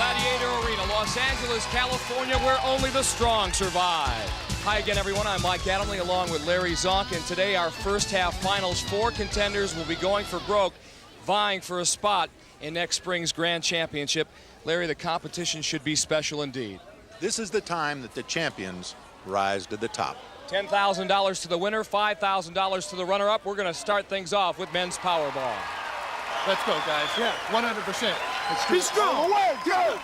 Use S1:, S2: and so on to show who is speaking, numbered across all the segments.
S1: Gladiator Arena, Los Angeles, California, where only the strong survive. Hi again, everyone. I'm Mike Adamle along with Larry Zonk, and today our first half finals. 4 contenders will be going for broke, vying for a spot in next spring's Grand Championship. Larry, the competition should be special indeed.
S2: This is the time that the champions rise to the top.
S1: $10,000 to the winner, $5,000 to the runner-up. We're going to start things off with men's Powerball.
S3: Let's go, guys. Yeah, 100%.
S4: Be strong. Away, go!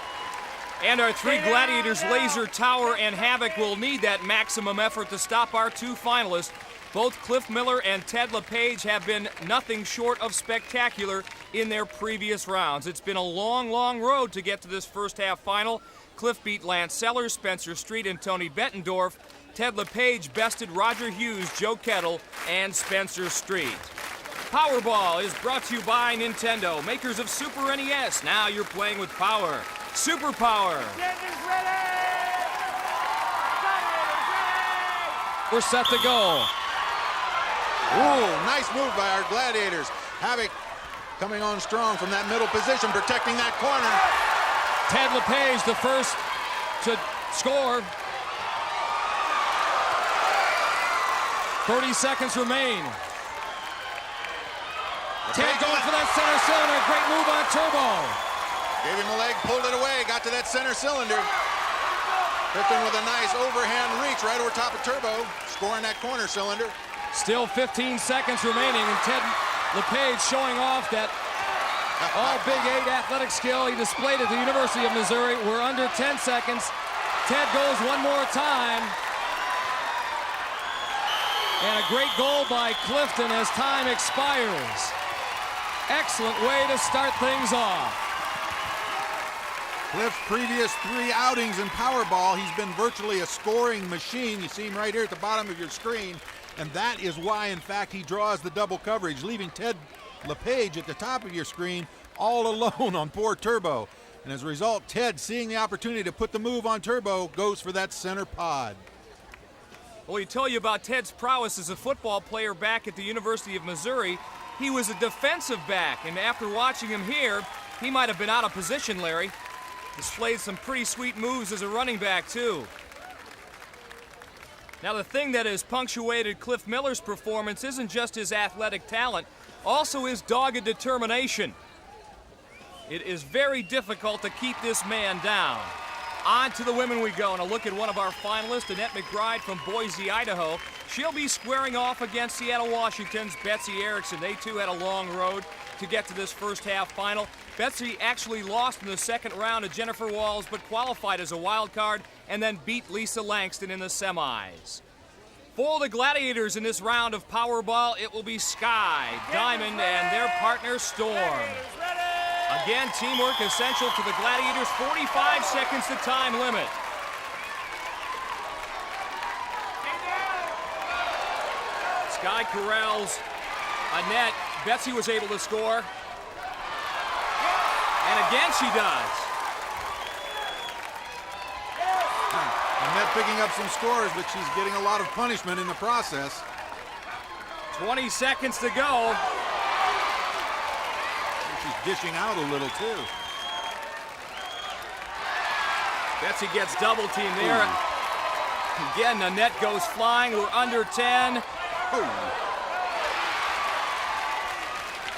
S1: And our 3 Gladiators, Laser, Tower, and Havoc, will need that maximum effort to stop our 2 finalists. Both Cliff Miller and Ted LePage have been nothing short of spectacular in their previous rounds. It's been a long, long road to get to this first half final. Cliff beat Lance Sellers, Spencer Street, and Tony Bettendorf. Ted LePage bested Roger Hughes, Joe Kettle, and Spencer Street. Powerball is brought to you by Nintendo, makers of Super NES. Now you're playing with power. Super Power. We're set to go.
S2: Ooh, nice move by our Gladiators. Havoc coming on strong from that middle position, protecting that corner.
S1: Ted LePage, the first to score. 30 seconds remain. Ted going for that center cylinder. Great move on Turbo.
S2: Gave him a leg, pulled it away, got to that center cylinder. Pickton with a nice overhand reach right over top of Turbo, scoring that corner cylinder.
S1: Still 15 seconds remaining, and Ted LePage showing off that all Big 8 athletic skill he displayed at the University of Missouri. We're under 10 seconds. Ted goes one more time. And a great goal by Clifton as time expires. Excellent way to start things off.
S4: Cliff's previous 3 outings in Powerball, he's been virtually a scoring machine. You see him right here at the bottom of your screen. And that is why, in fact, he draws the double coverage, leaving Ted LePage at the top of your screen all alone on poor Turbo. And as a result, Ted, seeing the opportunity to put the move on Turbo, goes for that center pod.
S1: Well, we tell you about Ted's prowess as a football player back at the University of Missouri. He was a defensive back, and after watching him here, he might have been out of position, Larry. Displayed some pretty sweet moves as a running back, too. Now, the thing that has punctuated Cliff Miller's performance isn't just his athletic talent, also his dogged determination. It is very difficult to keep this man down. On to the women we go, and a look at one of our finalists, Annette McBride from Boise, Idaho. She'll be squaring off against Seattle, Washington's Betsy Erickson. They too had a long road to get to this first half final. Betsy actually lost in the second round to Jennifer Walls, but qualified as a wild card and then beat Lisa Langston in the semis. For the Gladiators in this round of Powerball, it will be Sky, Diamond, and their partner Storm. Again, teamwork essential to the Gladiators. 45 seconds to time limit. Sky corrals Annette. Betsy was able to score. And again she does.
S4: Annette picking up some scores, but she's getting a lot of punishment in the process.
S1: 20 seconds to go.
S4: She's dishing out a little, too.
S1: Betsy gets double teamed there. Ooh. Again, Annette goes flying. We're under 10.
S4: Ooh.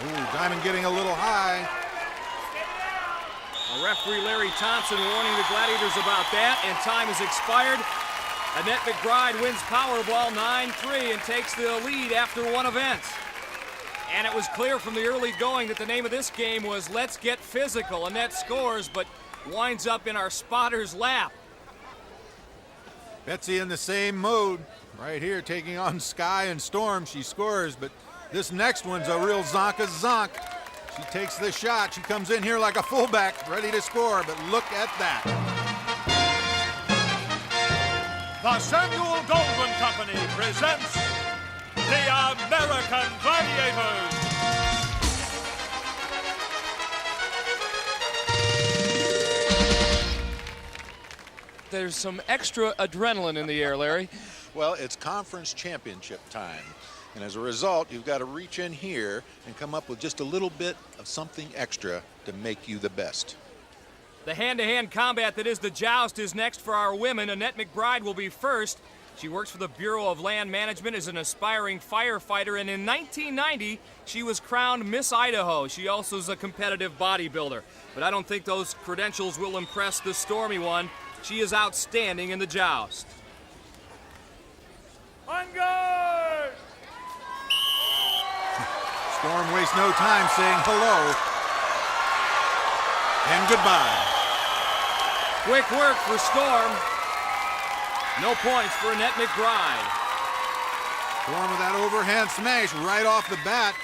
S4: Ooh, Diamond getting a little high.
S1: Referee Larry Thompson warning the Gladiators about that, and time has expired. Annette McBride wins Powerball 9-3 and takes the lead after one event. And it was clear from the early going that the name of this game was Let's Get Physical. Annette scores, but winds up in our spotter's lap.
S4: Betsy in the same mode, right here, taking on Sky and Storm. She scores, but this next one's a real Zonka Zonk. She takes the shot. She comes in here like a fullback, ready to score, but look at that.
S5: The Samuel Goldwyn Company presents the American Gladiators.
S1: There's some extra adrenaline in the air, Larry.
S2: Well, it's conference championship time. And as a result, you've got to reach in here and come up with just a little bit of something extra to make you the best.
S1: The hand-to-hand combat that is the Joust is next for our women. Annette McBride will be first. She works for the Bureau of Land Management as an aspiring firefighter, and in 1990, she was crowned Miss Idaho. She also is a competitive bodybuilder, but I don't think those credentials will impress the stormy one. She is outstanding in the Joust.
S5: On guard!
S4: Storm wastes no time saying hello and goodbye.
S1: Quick work for Storm. No points for Annette McBride.
S4: Storm with that overhand smash right off the bat.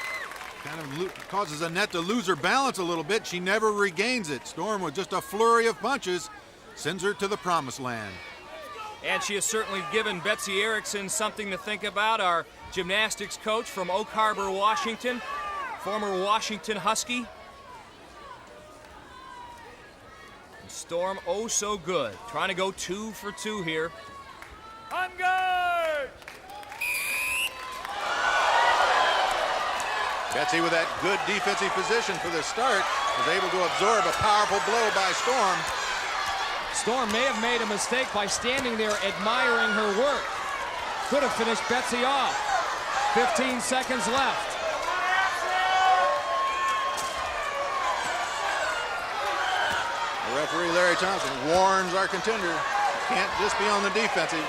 S4: Kind of causes Annette to lose her balance a little bit. She never regains it. Storm with just a flurry of punches sends her to the promised land.
S1: And she has certainly given Betsy Erickson something to think about, our gymnastics coach from Oak Harbor, Washington, former Washington Husky. Storm, oh so good. Trying to go 2 for 2 here.
S5: On guard!
S2: Betsy with that good defensive position for the start was able to absorb a powerful blow by Storm.
S6: Storm may have made a mistake by standing there admiring her work. Could have finished Betsy off. 15 seconds left.
S2: Referee Larry Thompson warns our contender, can't just be on the defensive.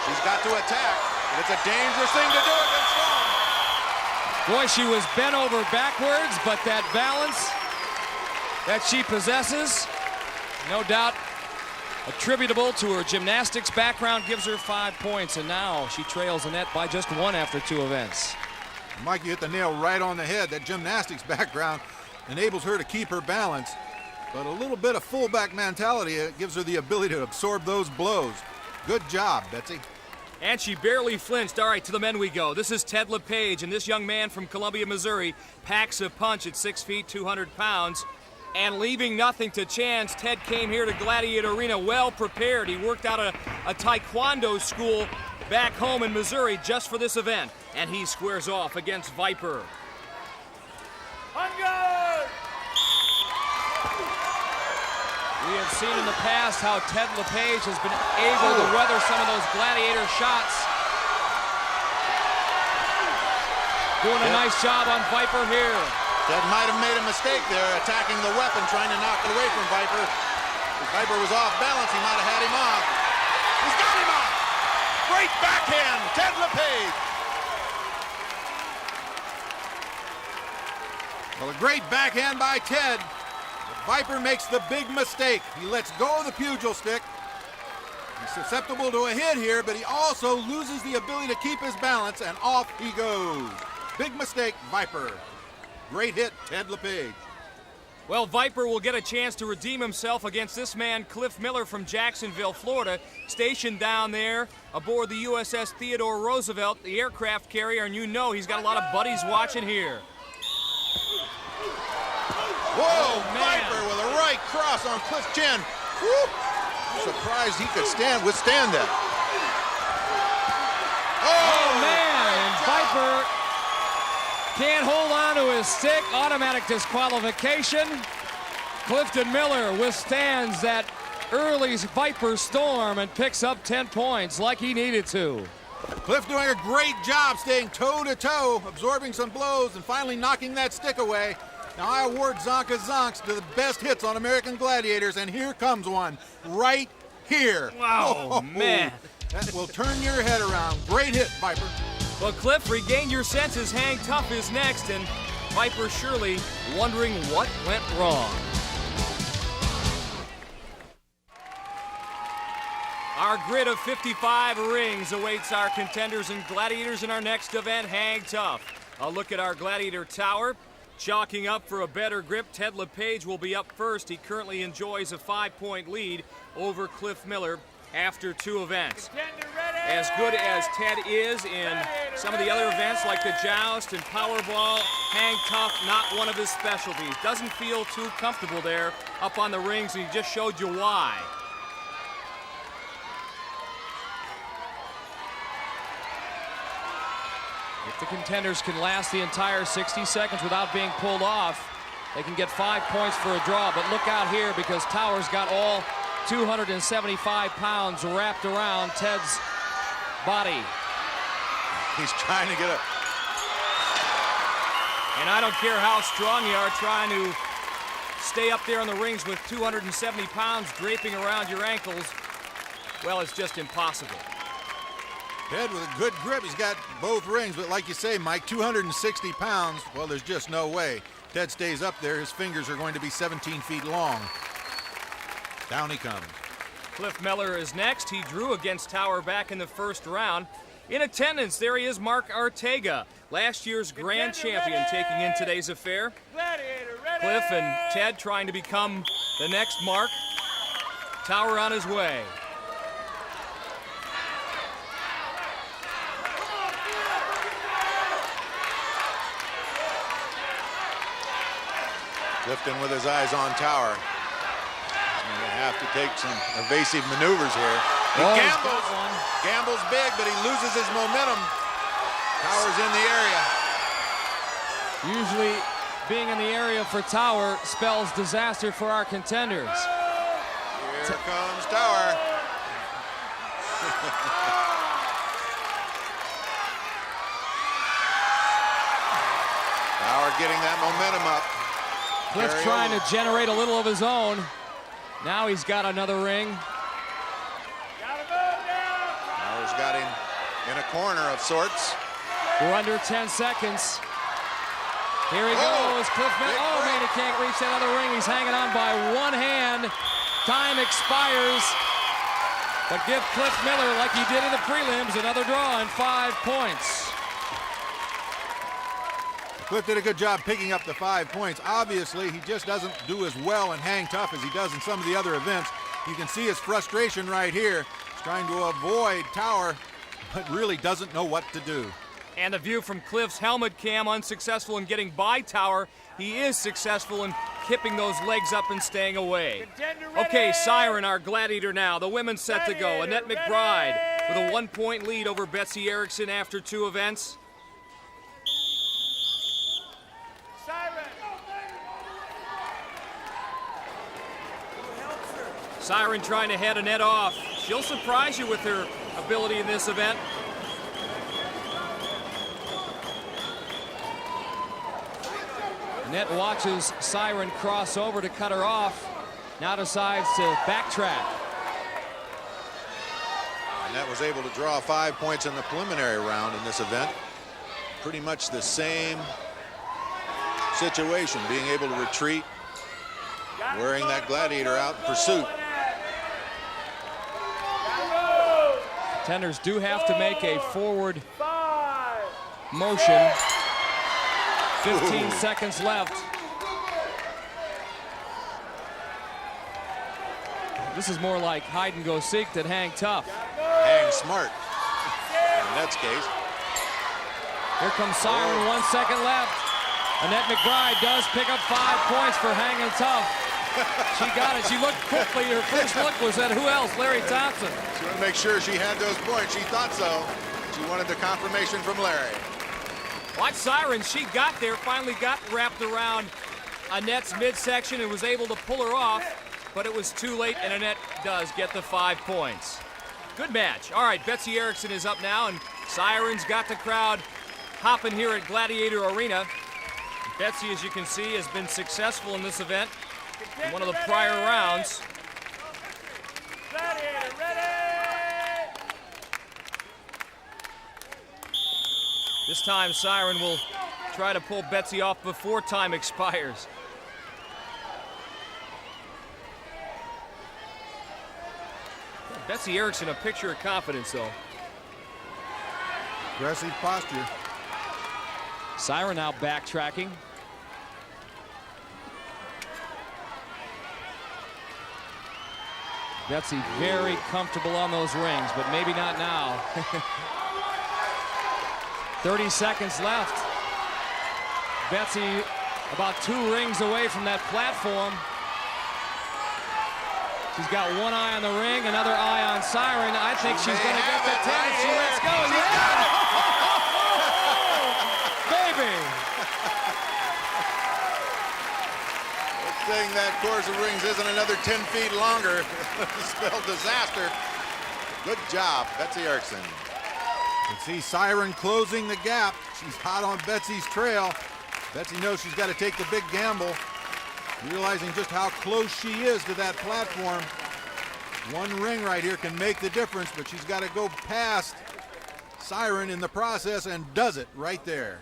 S2: She's got to attack, and it's a dangerous thing to do against Storm.
S6: Boy, she was bent over backwards, but that balance that she possesses, no doubt attributable to her gymnastics background, gives her 5 points, and now she trails Annette by just 1 after 2 events.
S4: Mike, you hit the nail right on the head. That gymnastics background enables her to keep her balance. But a little bit of fullback mentality gives her the ability to absorb those blows. Good job, Betsy.
S1: And she barely flinched. All right, to the men we go. This is Ted LePage, and this young man from Columbia, Missouri, packs a punch at 6 feet, 200 pounds. And leaving nothing to chance, Ted came here to Gladiator Arena well prepared. He worked out a taekwondo school back home in Missouri just for this event. And he squares off against Viper.
S5: On guard!
S6: We have seen in the past how Ted LePage has been able to weather some of those Gladiator shots. Doing a nice job on Viper here.
S2: Ted might have made a mistake there, attacking the weapon, trying to knock it away from Viper. If Viper was off balance, he might have had him off. He's got him off! Great backhand, Ted LePage.
S4: Well, a great backhand by Ted. Viper makes the big mistake. He lets go of the pugil stick. He's susceptible to a hit here, but he also loses the ability to keep his balance, and off he goes. Big mistake, Viper. Great hit, Ted LePage.
S1: Well, Viper will get a chance to redeem himself against this man, Cliff Miller from Jacksonville, Florida, stationed down there aboard the USS Theodore Roosevelt, the aircraft carrier, and you know he's got a lot of buddies watching here.
S2: Whoa, Viper with a right cross on Cliff's chin. Whoop. I'm surprised he could withstand that.
S6: Oh man, and Viper can't hold on to his stick. Automatic disqualification. Clifton Miller withstands that early Viper storm and picks up 10 points like he needed to.
S4: Cliff doing a great job staying toe-to-toe, absorbing some blows, and finally knocking that stick away. Now I award Zonka Zonks to the best hits on American Gladiators, and here comes one right here.
S1: Wow, man.
S4: That will turn your head around. Great hit, Viper.
S1: Well, Cliff, regain your senses. Hang Tough is next, and Viper surely wondering what went wrong. Our grid of 55 rings awaits our contenders and gladiators in our next event, Hang Tough. A look at our Gladiator Tower. Chalking up for a better grip, Ted LePage will be up first. He currently enjoys a 5-point lead over Cliff Miller after 2 events. As good as Ted is in some of the other events like the Joust and Powerball, Hang Tough, not one of his specialties. Doesn't feel too comfortable there up on the rings, and he just showed you why.
S6: If the contenders can last the entire 60 seconds without being pulled off, they can get 5 points for a draw, but look out here because Tower's got all 275 pounds wrapped around Ted's body.
S2: He's trying to get a...
S1: And I don't care how strong you are, trying to stay up there in the rings with 270 pounds draping around your ankles, well, it's just impossible.
S4: Ted with a good grip. He's got both rings, but like you say, Mike, 260 pounds, well, there's just no way. Ted stays up there. His fingers are going to be 17 feet long. Down he comes.
S1: Cliff Miller is next. He drew against Tower back in the first round. In attendance, there he is, Mark Ortega, last year's grand champion, taking in today's affair.
S5: Gladiator, ready!
S1: Cliff and Ted trying to become the next Mark. Tower on his way.
S2: Clifton with his eyes on Tower. He's going to have to take some evasive maneuvers here. He gambles big, but he loses his momentum. Tower's in the area.
S6: Usually being in the area for Tower spells disaster for our contenders.
S2: Here comes Tower. Tower getting that momentum up.
S6: Cliff's trying to generate a little of his own. Now he's got another ring.
S2: Tower's got him in a corner of sorts.
S6: We're under 10 seconds. Here he goes. Cliff Miller. Oh, man, he can't reach that other ring. He's hanging on by one hand. Time expires. But give Cliff Miller, like he did in the prelims, another draw and 5 points.
S4: Cliff did a good job picking up the 5 points. Obviously, he just doesn't do as well in hang tough as he does in some of the other events. You can see his frustration right here. He's trying to avoid Tower, but really doesn't know what to do.
S1: And a view from Cliff's helmet cam, unsuccessful in getting by Tower. He is successful in kipping those legs up and staying away. Okay, Siren, our gladiator now. The women's set to go. Annette McBride with a 1-point lead over Betsy Erickson after 2 events. Siren trying to head Annette off. She'll surprise you with her ability in this event.
S6: Annette watches Siren cross over to cut her off. Now decides to backtrack.
S2: Annette was able to draw 5 points in the preliminary round in this event. Pretty much the same situation, being able to retreat, wearing that gladiator out in pursuit.
S6: Contenders do have to make a forward motion. 15 seconds left. This is more like hide and go seek than hang tough.
S2: Hang smart in Annette's case.
S6: Here comes Siren, 1 second left. Annette McBride does pick up 5 points for hanging tough. She got it. She looked quickly. Her first look was at who else? Larry Thompson.
S2: She wanted to make sure she had those points. She thought so. She wanted the confirmation from Larry.
S1: Watch Siren. She got there, finally got wrapped around Annette's midsection and was able to pull her off, but it was too late, and Annette does get the 5 points. Good match. All right, Betsy Erickson is up now, and Siren's got the crowd hopping here at Gladiator Arena. Betsy, as you can see, has been successful in this event in one of the prior rounds.
S5: Gladiator, ready!
S1: This time, Siren will try to pull Betsy off before time expires. Betsy Erickson, a picture of confidence, though.
S4: Aggressive posture.
S6: Siren now backtracking. Betsy very comfortable on those rings, but maybe not now. 30 seconds left. Betsy about 2 rings away from that platform. She's got one eye on the ring, another eye on Siren. I think she's going to get the 10. She lets go. Yeah! Baby!
S2: thing that course of rings isn't another 10 feet longer. Spell disaster. Good job, Betsy Erickson.
S4: You see Siren closing the gap. She's hot on Betsy's trail. Betsy knows she's got to take the big gamble, realizing just how close she is to that platform. One ring right here can make the difference, but she's got to go past Siren in the process, and does it right there.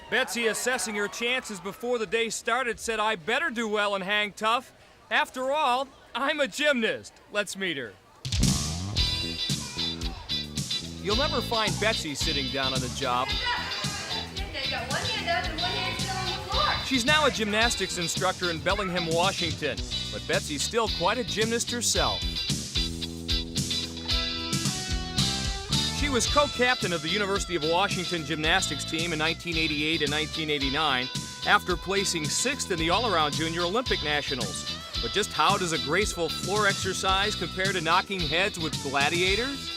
S1: Betsy, assessing her chances before the day started, said, "I better do well and hang tough. After all, I'm a gymnast." Let's meet her. You'll never find Betsy sitting down on the job.
S7: Got one hand up and one hand still on the floor.
S1: She's now a gymnastics instructor in Bellingham, Washington, but Betsy's still quite a gymnast herself. She was co-captain of the University of Washington gymnastics team in 1988 and 1989 after placing 6th in the all-around junior Olympic nationals. But just how does a graceful floor exercise compare to knocking heads with gladiators?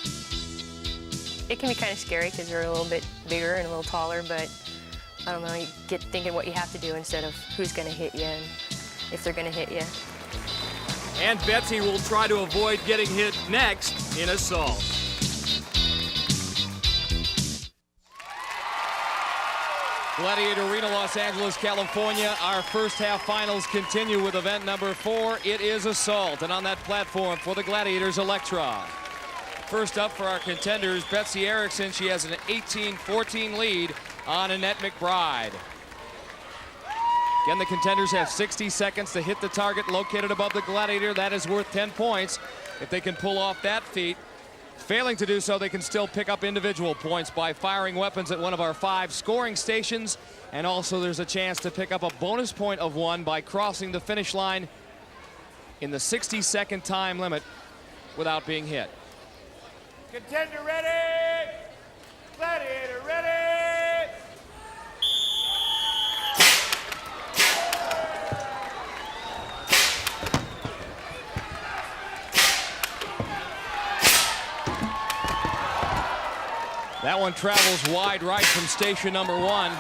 S8: It can be kind of scary because they're a little bit bigger and a little taller, but I don't know, you get thinking what you have to do instead of who's going to hit you and if they're going to hit you.
S1: And Betsy will try to avoid getting hit next in assault.
S6: Gladiator Arena, Los Angeles, California. Our first half finals continue with event number 4. It is assault, and on that platform for the Gladiators, Electra. First up for our contenders, Betsy Erickson. She has an 18-14 lead on Annette McBride. Again, the contenders have 60 seconds to hit the target located above the Gladiator. That is worth 10 points if they can pull off that feat. Failing to do so, they can still pick up individual points by firing weapons at one of our 5 scoring stations. And also there's a chance to pick up a bonus point of 1 by crossing the finish line in the 60-second time limit without being hit.
S5: Contender ready! Gladiator ready!
S6: That one travels wide right from station number 1.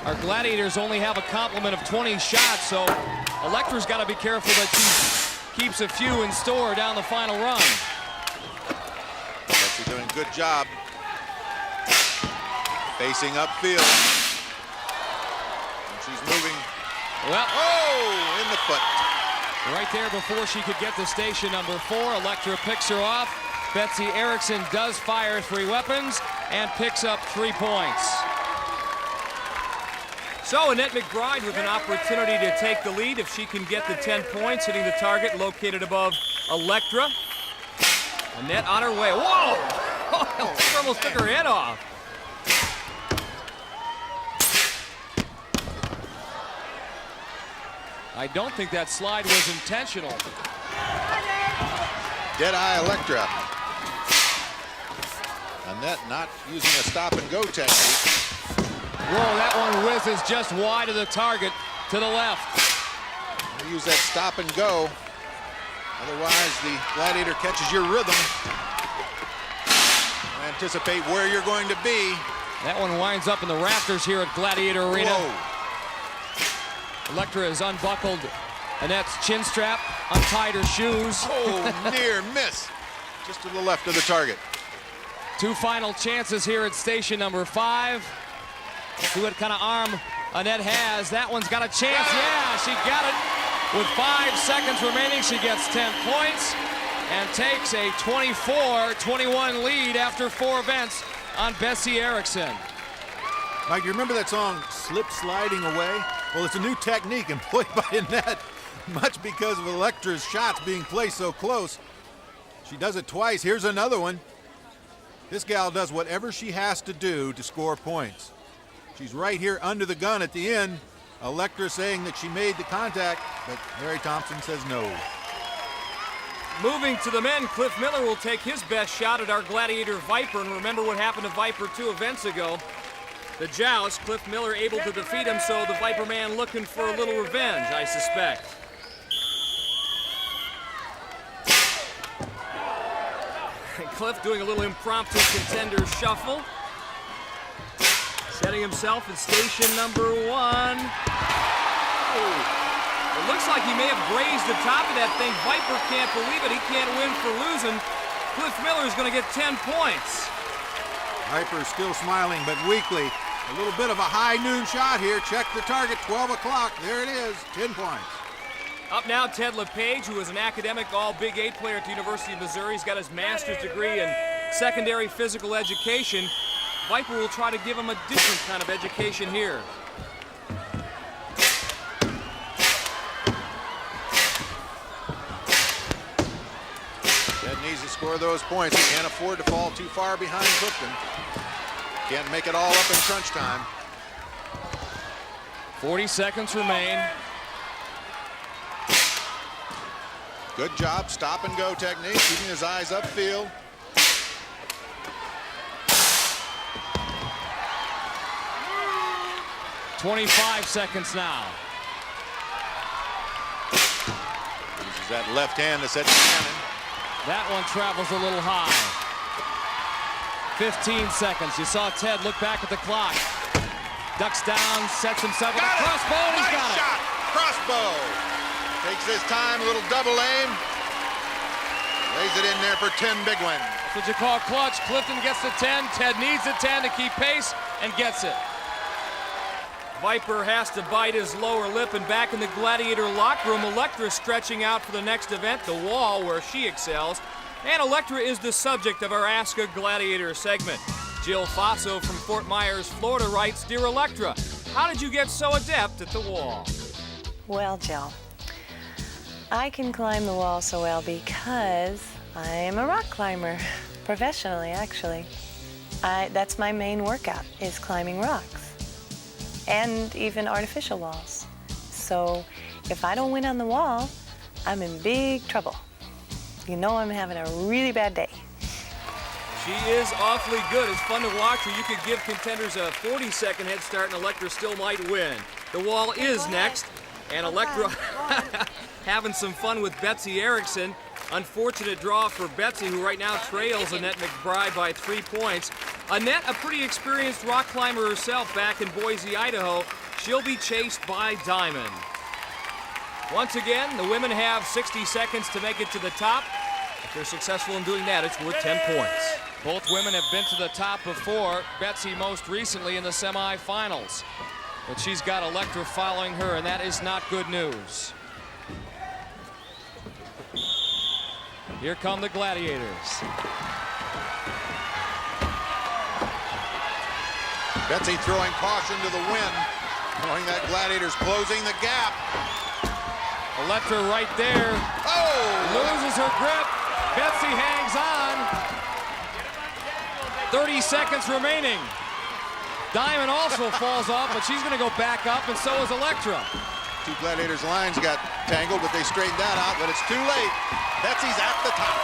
S6: Our Gladiators only have a complement of 20 shots, so Electra's got to be careful that she keeps a few in store down the final run.
S2: Betsy doing a good job. Facing upfield. And she's moving.
S6: Well,
S2: Oh, in the foot.
S6: right there before she could get to station number 4, Electra picks her off. Betsy Erickson does fire 3 weapons and picks up 3 points.
S1: So Annette McBride with an opportunity to take the lead if she can get the 10 points, hitting the target located above Electra. Annette on her way. Whoa! She almost took her head off.
S6: I don't think that slide was intentional.
S2: Dead-eye Electra. Annette not using a stop-and-go technique.
S6: Whoa, that one whizzes just wide of the target to the left.
S2: Use that stop-and-go. Otherwise, the Gladiator catches your rhythm. Anticipate where you're going to be.
S6: That one winds up in the rafters here at Gladiator Arena.
S2: Whoa.
S6: Electra has unbuckled Annette's chin strap, untied her shoes.
S2: Oh, near miss. Just to the left of the target.
S6: 2 final chances here at station number 5. See what kind of arm Annette has. That one's got a chance. Yeah, she got it. With 5 seconds remaining, she gets 10 points and takes a 24-21 lead after 4 events on Betsy Erickson.
S4: Mike, you remember that song, Slip Sliding Away? Well, it's a new technique employed by Annette, much because of Electra's shots being placed so close. She does it twice. Here's another one. This gal does whatever she has to do to score points. She's right here under the gun at the end. Electra saying that she made the contact, but Harry Thompson says no.
S1: Moving to the men, Cliff Miller will take his best shot at our Gladiator Viper, and remember what happened to Viper 2 events ago. The Joust, Cliff Miller able to defeat him, so the Viper man looking for a little revenge, I suspect. Cliff doing a little impromptu contender shuffle. Setting himself at station number 1. Oh. It looks like he may have grazed the top of that thing. Viper can't believe it. He can't win for losing. Cliff Miller is going to get 10 points.
S4: Viper still smiling, but weakly. A little bit of a high noon shot here. Check the target, 12 o'clock. There it is, 10 points.
S1: Up now, Ted LePage, who is an academic All-Big 8 player at the University of Missouri. He's got his master's degree in secondary physical education. Viper will try to give him a different kind of education here.
S2: Ted needs to score those points. He can't afford to fall too far behind Clifton. Can't make it all up in crunch time.
S6: 40 seconds remain.
S2: Good job, stop and go technique, keeping his eyes upfield.
S6: $25 seconds now.
S2: Uses that left hand to set the cannon.
S6: That one travels a little high. 15 seconds. You saw Ted look back at the clock. Ducks down, sets himself with a crossbow, and he's got it.
S2: Shot, crossbow. Takes his time, a little double aim. Lays it in there for 10 big ones.
S6: That's what you call clutch. Clifton gets the 10. Ted needs the 10 to keep pace and gets it.
S1: Viper has to bite his lower lip, and back in the Gladiator locker room, Electra stretching out for the next event, the wall, where she excels. And Electra is the subject of our Ask a Gladiator segment. Jill Faso from Fort Myers, Florida writes, "Dear Electra, how did you get so adept at the wall?"
S9: Well, Jill, I can climb the wall so well because I'm a rock climber, professionally, actually. That's my main workout, is climbing rocks, and even artificial walls. So if I don't win on the wall, I'm in big trouble. You know I'm having a really bad day.
S1: She is awfully good. It's fun to watch her. You could give contenders a 40-second head start, and Electra still might win. The wall is next, and Electra having some fun with Betsy Erickson. Unfortunate draw for Betsy, who right now trails Annette McBride by 3 points. Annette, a pretty experienced rock climber herself back in Boise, Idaho. She'll be chased by Diamond. Once again, the women have 60 seconds to make it to the top. If they're successful in doing that, it's worth 10 points.
S6: Both women have been to the top before. Betsy most recently in the semifinals. But she's got Electra following her, and that is not good news. Here come the Gladiators.
S2: Betsy throwing caution to the wind, knowing that Gladiator's closing the gap.
S6: Electra right there.
S2: Oh!
S6: Loses her grip. Betsy hangs on. 30 seconds remaining. Diamond also falls off, but she's going to go back up, and so is Electra.
S2: Two Gladiators' lines got tangled, but they straightened that out, but it's too late. Betsy's at the top.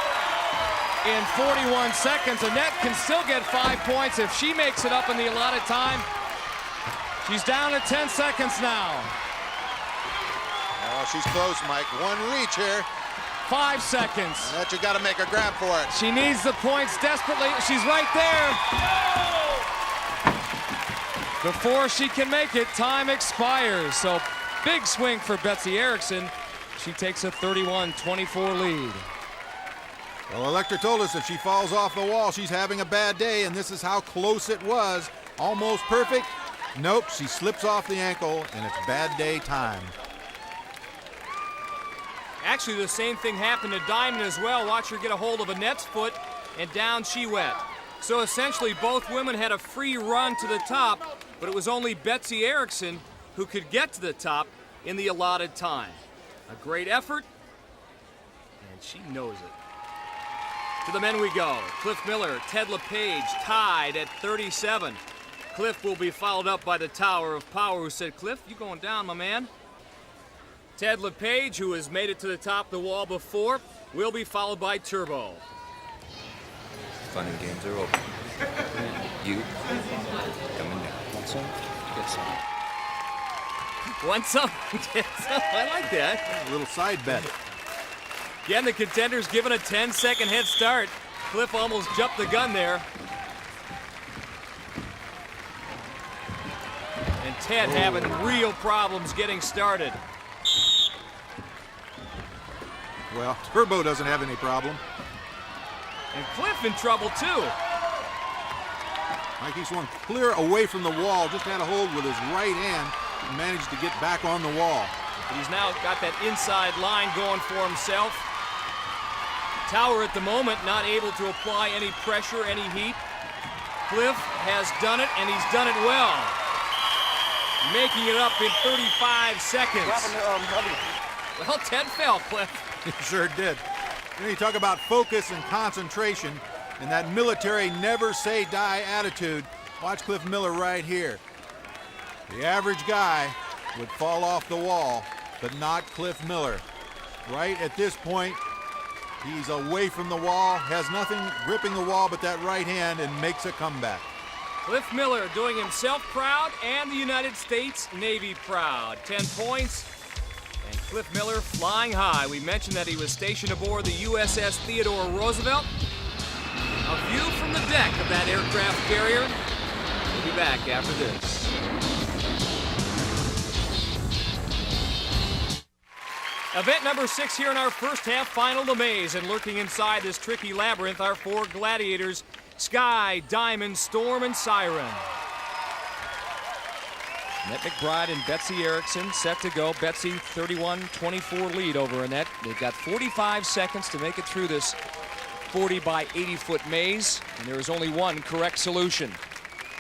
S6: In 41 seconds, Annette can still get 5 points if she makes it up in the allotted time. She's down to 10 seconds now.
S2: Oh, she's close, Mike. One reach here.
S6: 5 seconds.
S2: Annette, you got to make a grab for it.
S6: She needs the points desperately. She's right there. Before she can make it, time expires. So big swing for Betsy Erickson. She takes a 31-24 lead.
S4: Well, Electra told us if she falls off the wall, she's having a bad day, and this is how close it was. Almost perfect. Nope, she slips off the ankle, and it's bad day time.
S1: Actually, the same thing happened to Diamond as well. Watch her get a hold of Annette's foot, and down she went. So essentially, both women had a free run to the top, but it was only Betsy Erickson who could get to the top in the allotted time. A great effort, and she knows it. To the men we go. Cliff Miller, Ted LePage tied at 37. Cliff will be followed up by the Tower of Power, who said, "Cliff, you going down, my man?" Ted LePage, who has made it to the top of the wall before, will be followed by Turbo.
S10: Fun and games are over. You coming down. Want some? Get some.
S1: Want some? Get some. I like that.
S4: A little side bet.
S1: Again, the contenders given a 10-second head start. Cliff almost jumped the gun there. And Ted having real problems getting started.
S4: Well, Turbo doesn't have any problem.
S1: And Cliff in trouble too.
S4: Mikey swung clear away from the wall, just had a hold with his right hand and managed to get back on the wall.
S1: But he's now got that inside line going for himself. Tower at the moment not able to apply any pressure, any heat. Cliff has done it, and he's done it well. Making it up in 35 seconds. Well, Ted fell, Cliff.
S4: He sure did. You know, you talk about focus and concentration and that military never say die attitude. Watch Cliff Miller right here. The average guy would fall off the wall, but not Cliff Miller. Right at this point, he's away from the wall, has nothing gripping the wall but that right hand, and makes a comeback.
S1: Cliff Miller doing himself proud and the United States Navy proud. 10 points, and Cliff Miller flying high. We mentioned that he was stationed aboard the USS Theodore Roosevelt. A view from the deck of that aircraft carrier. We'll be back after this. Event number 6 here in our first half final, the maze, and lurking inside this tricky labyrinth are 4 gladiators: Sky, Diamond, Storm, and Siren.
S6: Annette McBride and Betsy Erickson set to go. Betsy 31-24 lead over Annette. They've got 45 seconds to make it through this 40 by 80 foot maze, and there is only one correct solution.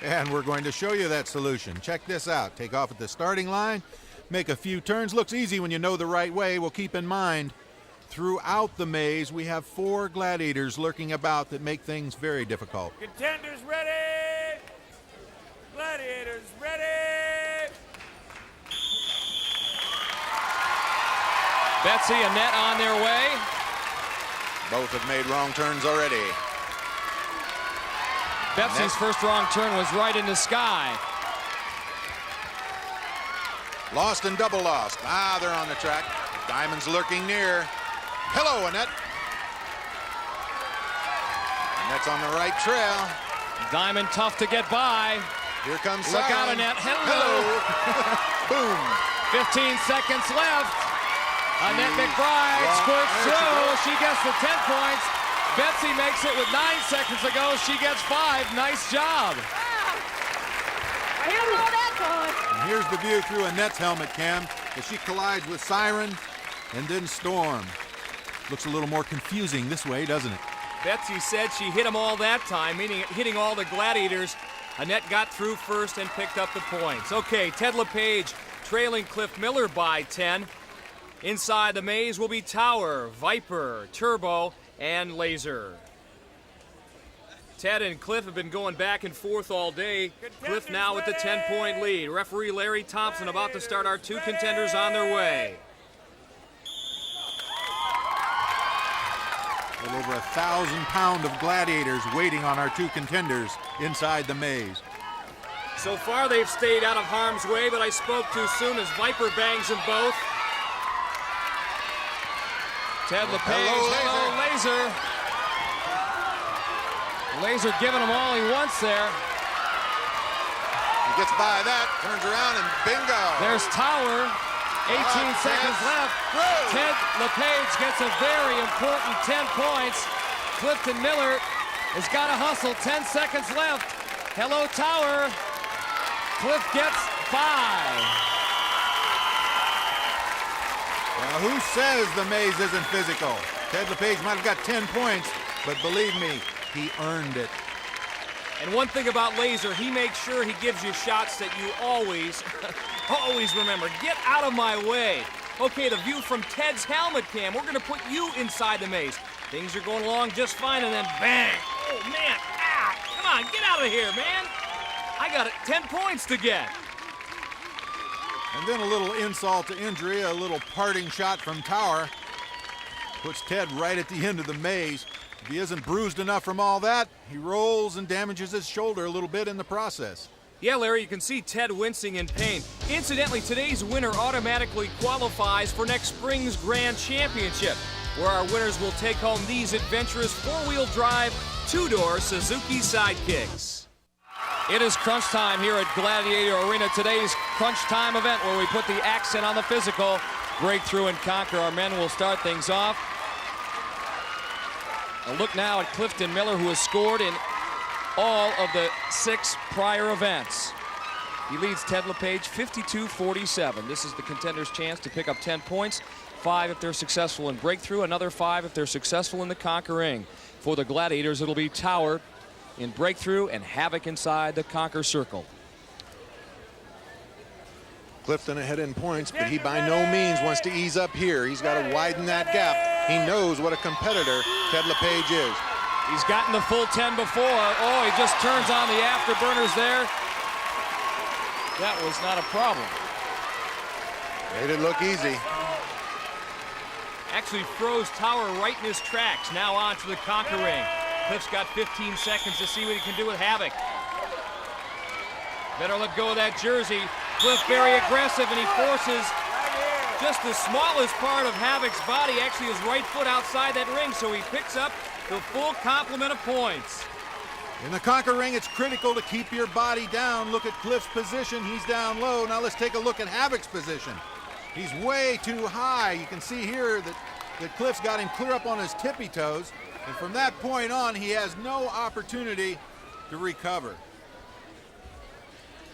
S4: And we're going to show you that solution. Check this out. Take off at the starting line, make a few turns. Looks easy when you know the right way. Well, keep in mind, throughout the maze, we have 4 gladiators lurking about that make things very difficult.
S5: Contenders ready! Gladiators ready!
S6: Betsy, Annette on their way.
S2: Both have made wrong turns already.
S6: Betsy's first wrong turn was right into Sky.
S2: Lost and double lost. Ah, they're on the track. Diamond's lurking near. Hello, Annette. Annette's on the right trail.
S6: Diamond tough to get by.
S2: Here comes
S6: Look
S2: Siren.
S6: out, Annette. Hello.
S2: Boom.
S6: 15 seconds left. Annette McBride squirts through. She gets the 10 points. Betsy makes it with 9 seconds to go. She gets 5. Nice job.
S7: I didn't roll that time.
S4: And here's the view through Annette's helmet cam as she collides with Siren and then Storm. Looks a little more confusing this way, doesn't it?
S1: Betsy said she hit them all that time, meaning hitting all the gladiators. Annette got through first and picked up the points. Okay, Ted LePage trailing Cliff Miller by 10. Inside the maze will be Tower, Viper, Turbo, and Laser. Ted and Cliff have been going back and forth all day. Cliff now with the 10-point lead. Referee Larry Thompson about to start our 2 contenders on their way.
S4: A little over 1,000 pounds of gladiators waiting on our 2 contenders inside the maze.
S1: So far they've stayed out of harm's way, but I spoke too soon as Viper bangs them both.
S6: Ted LePage, hello, Laser. Laser giving him all he wants there.
S2: He gets by that, turns around, and bingo.
S6: There's Tower. 18 seconds left. Ted LePage gets a very important 10 points. Clifton Miller has got to hustle. 10 seconds left. Hello, Tower. Cliff gets 5.
S4: Well, who says the maze isn't physical? Ted LePage might have got 10 points, but believe me, he earned it.
S1: And one thing about Laser, he makes sure he gives you shots that you always, always remember. Get out of my way. Okay, the view from Ted's helmet cam. We're going to put you inside the maze. Things are going along just fine, and then bang. Oh, man. Ah, come on, get out of here, man. I got 10 points to get.
S4: And then a little insult to injury, a little parting shot from Tower. Puts Ted right at the end of the maze. If he isn't bruised enough from all that, he rolls and damages his shoulder a little bit in the process.
S1: Yeah, Larry, you can see Ted wincing in pain. Incidentally, today's winner automatically qualifies for next spring's Grand Championship, where our winners will take home these adventurous 4-wheel drive, 2-door Suzuki Sidekicks. It is crunch time here at Gladiator Arena. Today's crunch time event where we put the accent on the physical. Break through and conquer. Our men will start things off.
S6: A look now at Clifton Miller, who has scored in all of the 6 prior events. He leads Ted LePage 52-47. This is the contenders' chance to pick up 10 points. 5 if they're successful in breakthrough, another 5 if they're successful in the conquer ring. For the Gladiators, it'll be Tower in breakthrough and Havoc inside the conquer circle.
S2: Clifton ahead in points, but he by no means wants to ease up here. He's got to widen that gap. He knows what a competitor Ted LePage is.
S6: He's gotten the full 10 before. Oh, he just turns on the afterburners there. That was not a problem.
S2: Made it look easy.
S1: Actually froze Tower right in his tracks. Now on to the conquer ring. Cliff's got 15 seconds to see what he can do with Havoc. Better let go of that jersey. Cliff very aggressive, and he forces just the smallest part of Havoc's body, actually his right foot, outside that ring, so he picks up the full complement of points.
S4: In the conquer ring, it's critical to keep your body down. Look at Cliff's position. He's down low. Now let's take a look at Havoc's position. He's way too high. You can see here that Cliff's got him clear up on his tippy toes. And from that point on, he has no opportunity to recover.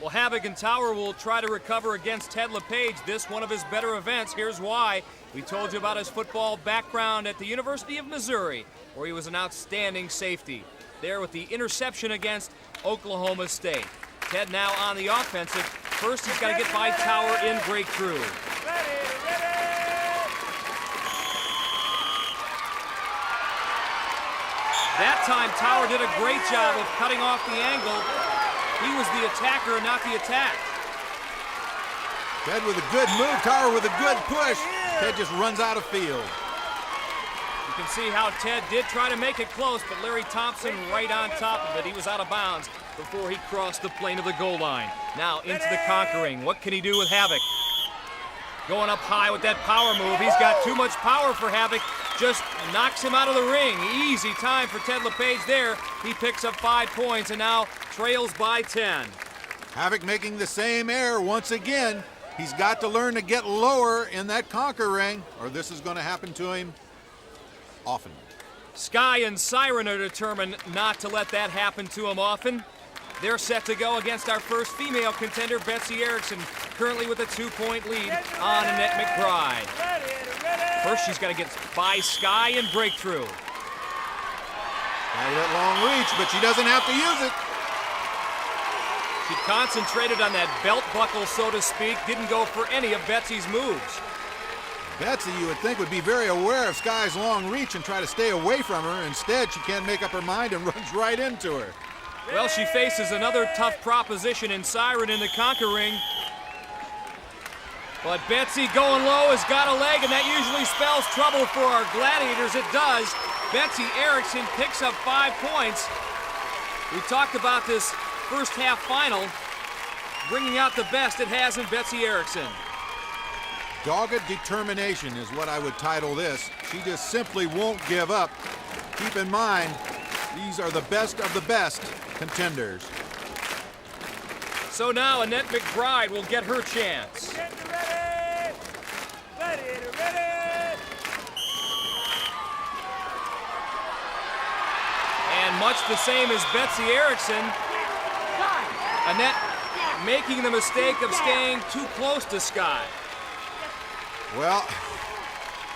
S1: Well, Havoc and Tower will try to recover against Ted LePage. This one of his better events. Here's why. We told you about his football background at the University of Missouri, where he was an outstanding safety. There with the interception against Oklahoma State. Ted now on the offensive. First, he's got to get by Tower in breakthrough. That time, Tower did a great job of cutting off the angle. He was the attacker and not the attack.
S4: Ted with a good move, Tower with a good push. Ted just runs out of field.
S1: You can see how Ted did try to make it close, but Larry Thompson right on top of it. He was out of bounds before he crossed the plane of the goal line. Now into the conquering. What can he do with Havoc? Going up high with that power move. He's got too much power for Havoc. Just knocks him out of the ring. Easy time for Ted LePage there. He picks up 5 points and now trails by 10.
S4: Havoc making the same error once again. He's got to learn to get lower in that conquer ring, or this is going to happen to him often.
S1: Sky and Siren are determined not to let that happen to him often. They're set to go against our first female contender, Betsy Erickson, currently with a 2-point lead on Annette McBride. First, she's got to get by Sky in breakthrough.
S4: Got that long reach, but she doesn't have to use it.
S1: She concentrated on that belt buckle, so to speak, didn't go for any of Betsy's moves.
S4: Betsy, you would think, would be very aware of Sky's long reach and try to stay away from her. Instead, she can't make up her mind and runs right into her.
S1: Well, she faces another tough proposition in Siren in the conquer ring. But Betsy going low has got a leg, and that usually spells trouble for our Gladiators. It does. Betsy Erickson picks up 5 points. We talked about this first half final, bringing out the best it has in Betsy Erickson.
S4: Dogged determination is what I would title this. She just simply won't give up. Keep in mind, these are the best of the best contenders.
S1: So now Annette McBride will get her chance.
S5: Ready! Gladiator ready!
S1: And much the same as Betsy Erickson, Annette making the mistake of staying too close to Sky.
S4: Well,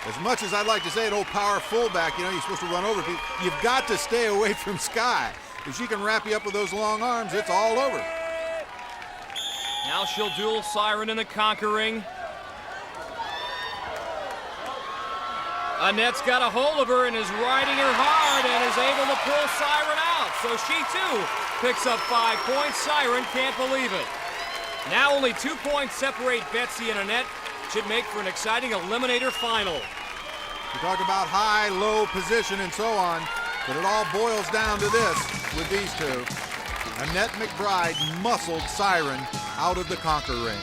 S4: as much as I'd like to say an old power fullback, you know, you're supposed to run over people, you've got to stay away from Sky. If she can wrap you up with those long arms, it's all over.
S1: Now she'll duel Siren in the conquer ring. Annette's got a hold of her and is riding her hard and is able to pull Siren out. So she too picks up 5 points. Siren can't believe it. Now only 2 points separate Betsy and Annette. Should make for an exciting Eliminator final.
S4: We talk about high, low position and so on, but it all boils down to this with these two. Annette McBride muscled Siren out of the conquer ring.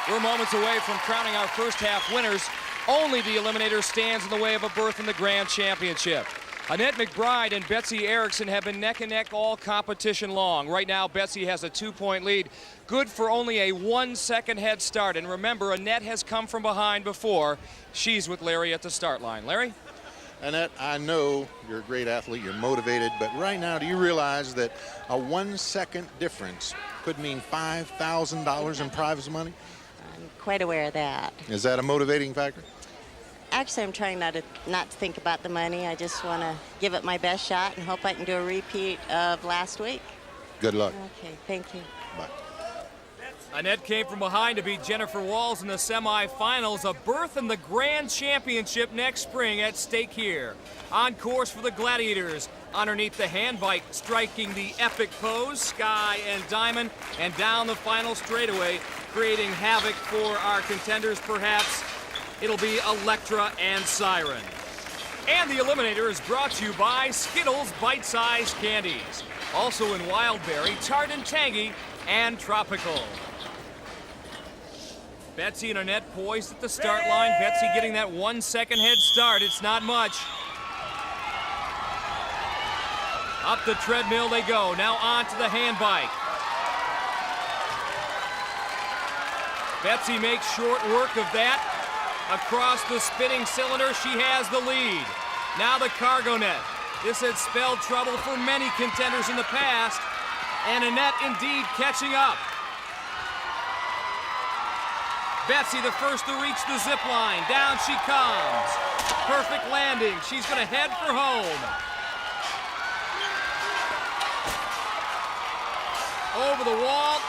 S6: We're moments away from crowning our first half winners. Only the Eliminator stands in the way of a berth in the Grand Championship. Annette McBride and Betsy Erickson have been neck and neck all competition long. Right now, Betsy has a 2-point lead, good for only a 1-second head start. And remember, Annette has come from behind before. She's with Larry at the start line. Larry?
S2: Annette, I know you're a great athlete, you're motivated, but right now, do you realize that a 1-second difference could mean $5,000 in prize money?
S11: I'm quite aware of that.
S2: Is that a motivating factor?
S11: Actually, I'm trying not to think about the money. I just want to give it my best shot and hope I can do a repeat of last week.
S2: Good luck.
S11: Okay, thank you.
S2: Bye.
S1: Annette came from behind to beat Jennifer Walls in the semifinals. A berth in the Grand Championship next spring at stake here. On course for the Gladiators. Underneath the handbike, striking the epic pose, Sky and Diamond, and down the final straightaway, creating havoc for our contenders, perhaps. It'll be Electra and Siren. And the Eliminator is brought to you by Skittles Bite-Sized Candies. Also in Wildberry, Tart and Tangy, and Tropical. Betsy and Annette poised at the start line. Betsy getting that 1-second head start. It's not much. Up the treadmill they go. Now on to the handbike. Betsy makes short work of that. Across the spinning cylinder, she has the lead. Now the cargo net. This had spelled trouble for many contenders in the past. And Annette indeed catching up. Betsy the first to reach the zip line. Down she comes. Perfect landing. She's going to head for home. Over the wall.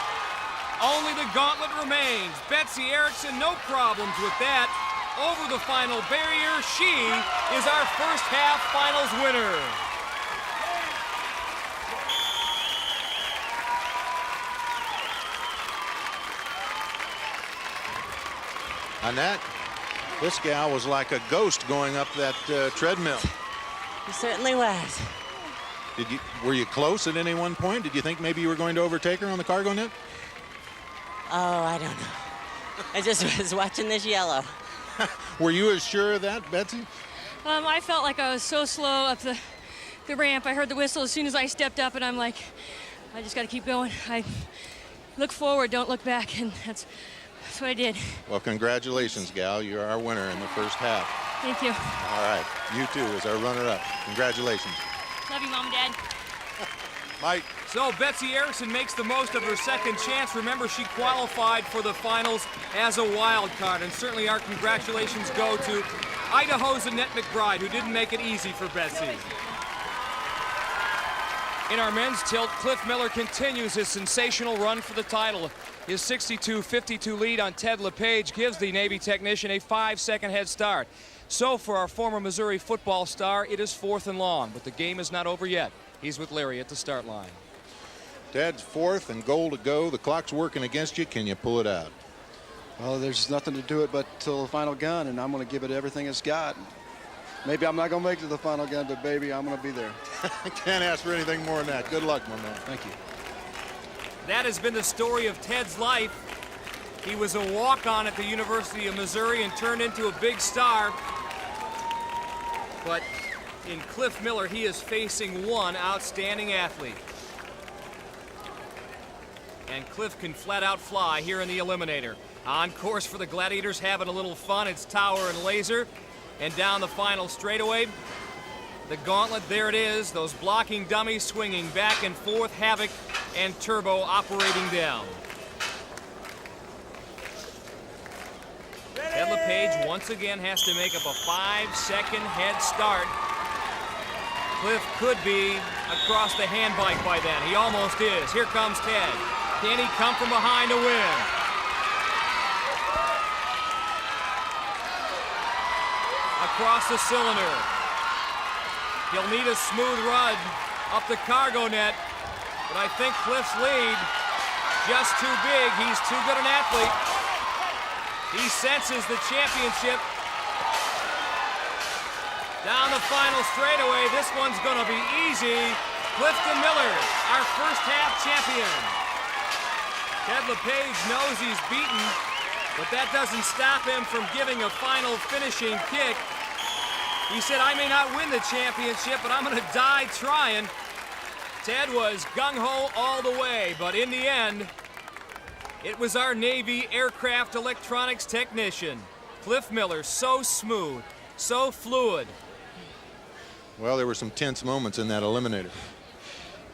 S1: Only the gauntlet remains. Betsy Erickson, no problems with that. Over the final barrier, she is our first half finals winner.
S2: Annette, this gal was like a ghost going up that treadmill.
S11: He certainly was.
S2: Were you close at any one point? Did you think maybe you were going to overtake her on the cargo net?
S11: Oh, I don't know. I just was watching this yellow.
S2: Were you as sure of that, Betsy?
S12: I felt like I was so slow up the ramp. I heard the whistle as soon as I stepped up, and I'm like, I just got to keep going. I look forward, don't look back, and that's what I did.
S2: Well, congratulations, gal. You're our winner in the first half.
S12: Thank you.
S2: All right. You too as our runner-up. Congratulations.
S12: Love you, Mom and Dad.
S2: Mike.
S1: So Betsy Erickson makes the most of her second chance. Remember, she qualified for the finals as a wild card, and certainly our congratulations go to Idaho's Annette McBride, who didn't make it easy for Betsy.
S6: In our men's tilt, Cliff Miller continues his sensational run for the title. His 62-52 lead on Ted LePage gives the Navy technician a 5-second head start. So for our former Missouri football star, it is 4th and long, but the game is not over yet. He's with Larry at the start line.
S2: Ted's 4th and goal to go. The clock's working against you. Can you pull it out?
S13: Well, there's nothing to do it but till the final gun, and I'm going to give it everything it's got. Maybe I'm not going to make it to the final gun, but baby, I'm going to be there.
S2: Can't ask for anything more than that. Good luck, my man.
S13: Thank you.
S1: That has been the story of Ted's life. He was a walk-on at the University of Missouri and turned into a big star. But in Cliff Miller, he is facing one outstanding athlete. And Cliff can flat out fly here in the Eliminator. On course for the Gladiators, having a little fun. It's Tower and Laser. And down the final straightaway, the gauntlet, there it is. Those blocking dummies swinging back and forth. Havoc and Turbo operating down. Ted LePage once again has to make up a 5-second head start. Cliff could be across the handbike by then. He almost is. Here comes Ted. Can he come from behind to win? Across the cylinder. He'll need a smooth run up the cargo net, but I think Cliff's lead just too big. He's too good an athlete. He senses the championship. Down the final straightaway, this one's gonna be easy. Clifton Miller, our first half champion. Ted LePage knows he's beaten, but that doesn't stop him from giving a final finishing kick. He said, I may not win the championship, but I'm going to die trying. Ted was gung-ho all the way, but in the end, it was our Navy aircraft electronics technician, Cliff Miller, so smooth, so fluid.
S2: Well, there were some tense moments in that Eliminator.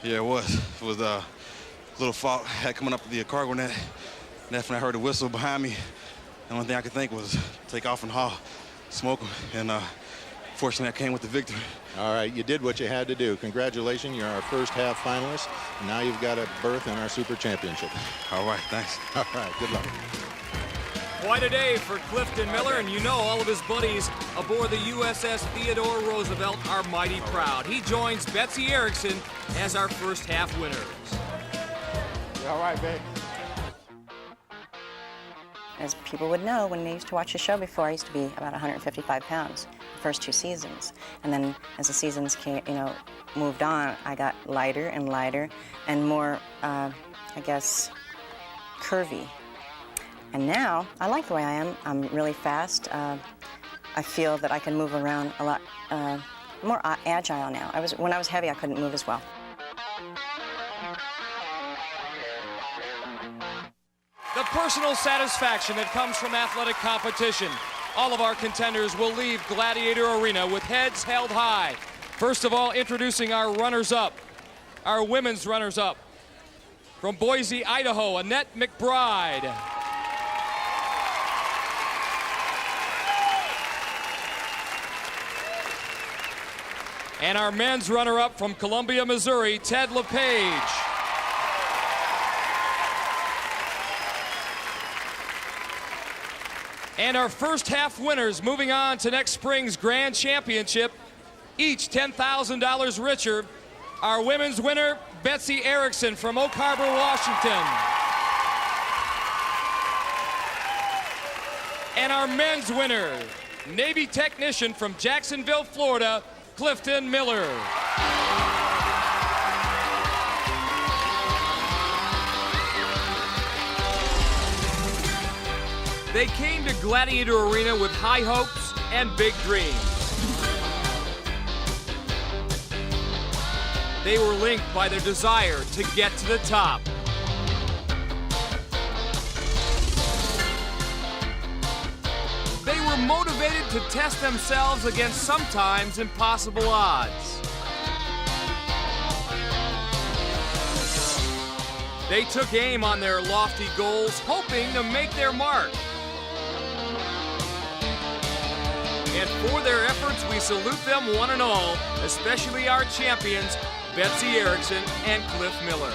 S14: Yeah, it was. It was a little fault I had coming up the cargo net. And that's when I heard a whistle behind me. The only thing I could think was take off and haul, smoke them. And fortunately, I came with the victory.
S2: All right, you did what you had to do. Congratulations, you're our first half finalist. And now you've got a berth in our Super Championship.
S14: All right, thanks.
S2: All right, good luck.
S1: Quite a day for Clifton Miller, and you know all of his buddies aboard the USS Theodore Roosevelt are mighty proud. He joins Betsy Erickson as our first half winners.
S3: All right, babe.
S15: As people would know, when they used to watch the show before, I used to be about 155 pounds the first 2 seasons. And then as the seasons came, moved on, I got lighter and lighter and more, I guess, curvy. And now, I like the way I am. I'm really fast. I feel that I can move around a lot more agile now. When I was heavy, I couldn't move as well.
S6: The personal satisfaction that comes from athletic competition. All of our contenders will leave Gladiator Arena with heads held high. First of all, introducing our runners-up, our women's runners-up. From Boise, Idaho, Annette McBride. And our men's runner-up from Columbia, Missouri, Ted LePage. And our first half winners moving on to next spring's Grand Championship, each $10,000 richer. Our women's winner, Betsy Erickson from Oak Harbor, Washington. And our men's winner, Navy technician from Jacksonville, Florida, Clifton Miller. They came to Gladiator Arena with high hopes and big dreams. They were linked by their desire to get to the top. They were motivated to test themselves against sometimes impossible odds. They took aim on their lofty goals, hoping to make their mark. And for their efforts, we salute them one and all, especially our champions, Betsy Erickson and Cliff Miller.